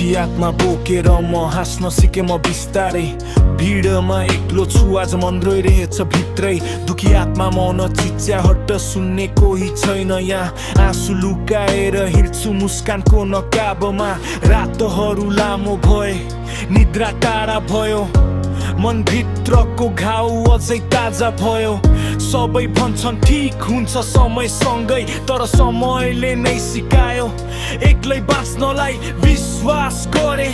दुखी आत्मा बोकेर म हाँस्न सिके म बिस्तारै भिडमा एक्लो छु आज मन रोइरहेछ भित्रै दुखी आत्मा मौन चिच्याहट सुन्ने कोही छैन यहाँ आँसु लुकाएर हिँड्छु मुस्कानको नकाबमा रातहरू लामो भए निद्रा टाढा भयो मन भित्रको घाउ अझै ताजा भयो सबै भन्छन् ठीक हुन्छ समयसँगै तर समयले नै सिकायो एक्लै बाँच्नलाई विश्वास गरे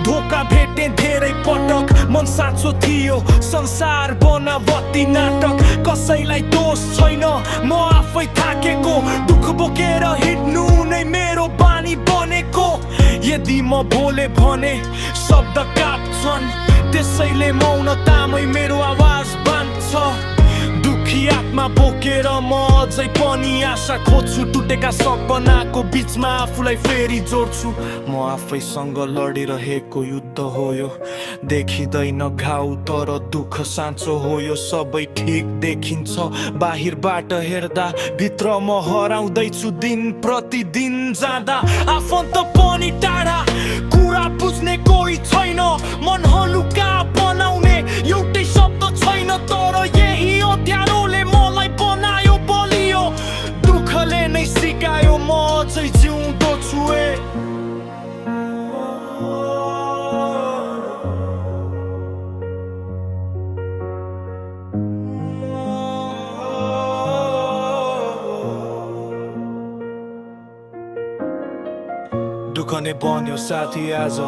धोका भेटे धेरै पटक मन साँचो थियो संसार बनावटी नाटक कसैलाई दोष छैन म आफै थाकेको दुःख बोकेर हिँड्नु नै मेरो बानी बनेको यदि म बोले भने शब्द काप्छन् त्यसैले मौनतामै मेरो आवाज बाँध्छ दुखी आत्मा बोकेर म अझै पनि आशा खोज्छु टुटेका सपनाको बीचमा आफूलाई फेरि जोड्छु म आफैसँग लडिरहेको युद्ध हो यो देखिँदैन घाउ तर दुःख साँचो हो यो सबै ठिक देखिन्छ बाहिरबाट हेर्दा भित्र म हराउँदैछु दिन प्रतिदिन जाँदा आफन्त पनि टाढा कुरा बुझ्ने कोही छैन मन हलुका बनाउने एउटै शब्द छैन तर यही अँध्यारोले मलाई बनायो बलियो दुःखले नै सिकायो म अझै जिउँदो छु दुःख नै बन्यो साथी आज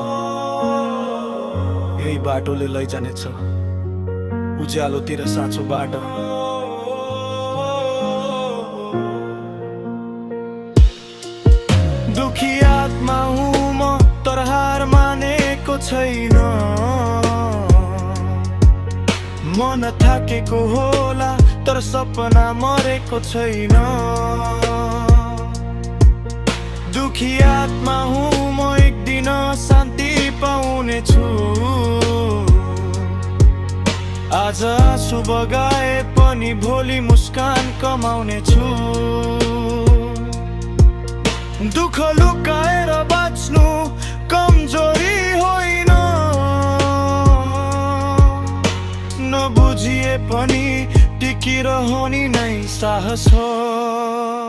यही बाटोले लैजानेछ उज्यालोतिर साँचो बाटो दुखी आत्मा हुँ म तर हार मानेको छैन मन थाकेको होला तर सपना मरेको छैन दुखी आत्मा हुँ म एक दिन शान्ति पाउने छु आज आँसु बगाए पनि भोलि मुस्कान कमाउने छु दुःख लुकाएर बाँच्नु कमजोरी होइन नबुझिए पनि टिकिरहने नै साहस हो